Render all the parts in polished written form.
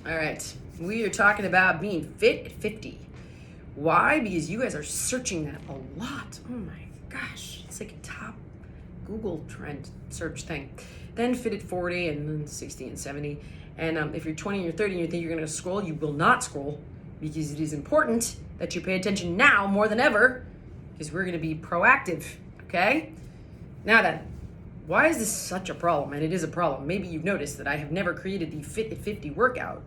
All right, we are talking about being fit at 50. Why? Because you guys are searching that a lot. Oh my gosh, it's like a top Google trend search thing. Then fit at 40 and then 60 and 70. And if you're 20 or 30 and you think you're going to scroll, you will not scroll, because it is important that you pay attention now more than ever, because we're going to be proactive, okay? Now then, why is this such a problem? And it is a problem. Maybe you've noticed that I have never created the Fit at 50 workout.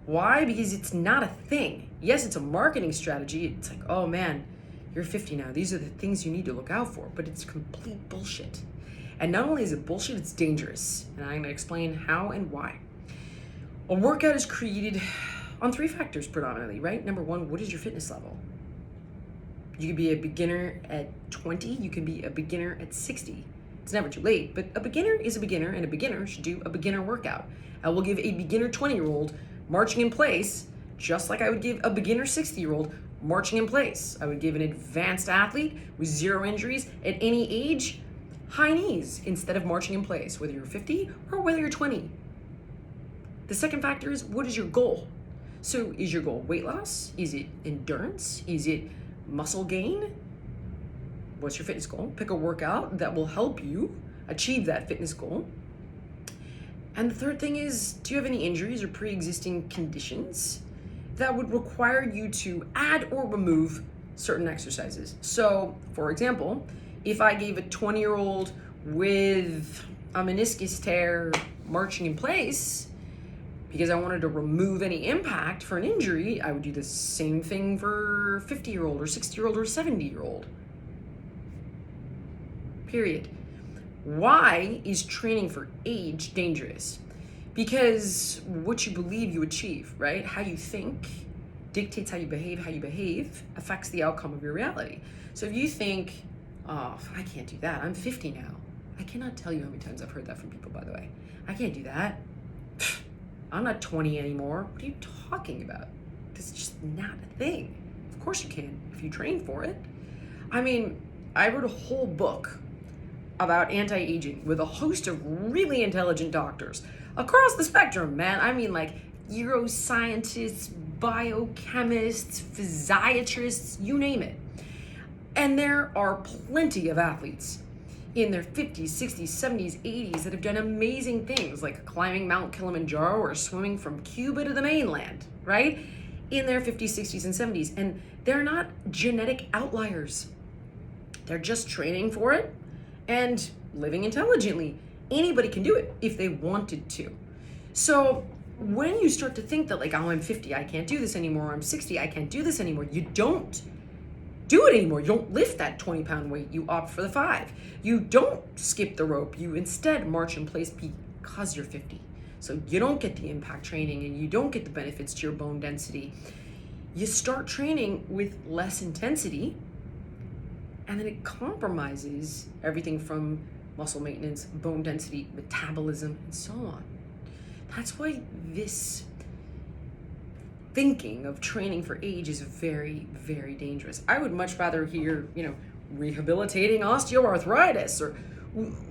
Why? Because it's not a thing. Yes, it's a marketing strategy. It's like, oh man, you're 50 now. These are the things you need to look out for. But it's complete bullshit. And not only is it bullshit, it's dangerous. And I'm going to explain how and why. A workout is created on 3 factors predominantly, right? Number 1, what is your fitness level? You could be a beginner at 20. You can be a beginner at 60. It's never too late, but a beginner is a beginner, and a beginner should do a beginner workout. I will give a beginner 20-year-old marching in place, just like I would give a beginner 60-year-old marching in place. I would give an advanced athlete with 0 injuries at any age high knees instead of marching in place, whether you're 50 or whether you're 20. The second factor is, what is your goal? So is your goal weight loss? Is it endurance? Is it muscle gain? What's your fitness goal? Pick a workout that will help you achieve that fitness goal. And the third thing is, do you have any injuries or pre-existing conditions that would require you to add or remove certain exercises? So, for example, if I gave a 20-year-old with a meniscus tear marching in place, because I wanted to remove any impact for an injury, I would do the same thing for a 50-year-old or 60-year-old or 70-year-old. Period. Why is training for age dangerous? Because what you believe you achieve, right? How you think dictates how you behave affects the outcome of your reality. So if you think, oh, I can't do that, I'm 50 now. I cannot tell you how many times I've heard that from people, by the way. I can't do that. I'm not 20 anymore. What are you talking about? This is just not a thing. Of course you can, if you train for it. I mean, I wrote a whole book about anti-aging with a host of really intelligent doctors across the spectrum, man. I mean, like neuroscientists, biochemists, physiatrists, you name it. And there are plenty of athletes in their 50s, 60s, 70s, 80s that have done amazing things like climbing Mount Kilimanjaro or swimming from Cuba to the mainland, right? In their 50s, 60s, and 70s. And they're not genetic outliers. They're just training for it and living intelligently. Anybody can do it if they wanted to. So when you start to think that like, oh, I'm 50, I can't do this anymore. I'm 60, I can't do this anymore. You don't do it anymore. You don't lift that 20-pound weight. You opt for the 5. You don't skip the rope. You instead march in place because you're 50. So you don't get the impact training and you don't get the benefits to your bone density. You start training with less intensity, and then it compromises everything from muscle maintenance, bone density, metabolism, and so on. That's why this thinking of training for age is very, very dangerous. I would much rather hear, rehabilitating osteoarthritis, or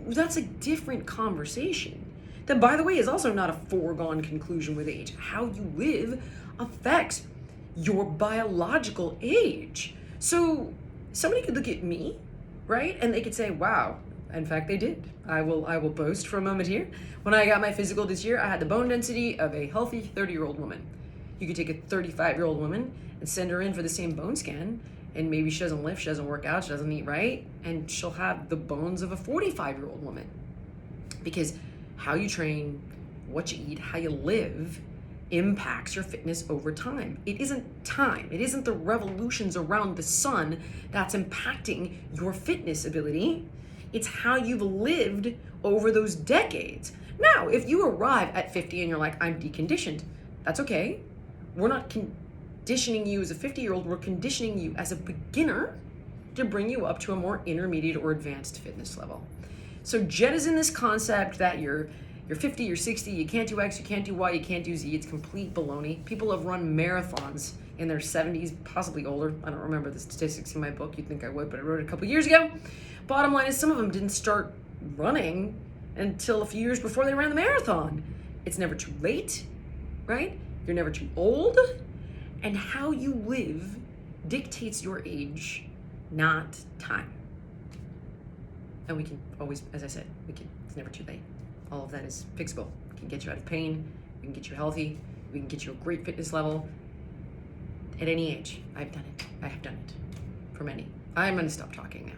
that's a different conversation. That, by the way, is also not a foregone conclusion with age. How you live affects your biological age. So somebody could look at me, right? And they could say, wow, in fact, they did. I will boast for a moment here. When I got my physical this year, I had the bone density of a healthy 30-year-old woman. You could take a 35-year-old woman and send her in for the same bone scan, and maybe she doesn't lift, she doesn't work out, she doesn't eat right, and she'll have the bones of a 45-year-old woman. Because how you train, what you eat, how you live impacts your fitness over time. It isn't time. It isn't the revolutions around the sun that's impacting your fitness ability. It's how you've lived over those decades. Now, if you arrive at 50 and you're like, I'm deconditioned, that's okay. We're not conditioning you as a 50-year-old. We're conditioning you as a beginner to bring you up to a more intermediate or advanced fitness level. So jettison this concept that you're 50, you're 60, you can't do X, you can't do Y, you can't do Z. It's complete baloney. People have run marathons in their 70s, possibly older. I don't remember the statistics in my book. You'd think I would, but I wrote it a couple years ago. Bottom line is some of them didn't start running until a few years before they ran the marathon. It's never too late. right? You're never too old. And how you live dictates your age, not time. And we can always, as I said, it's never too late. All of that is fixable. We can get you out of pain. We can get you healthy. We can get you a great fitness level at any age. I've done it. I have done it for many. I'm going to stop talking now.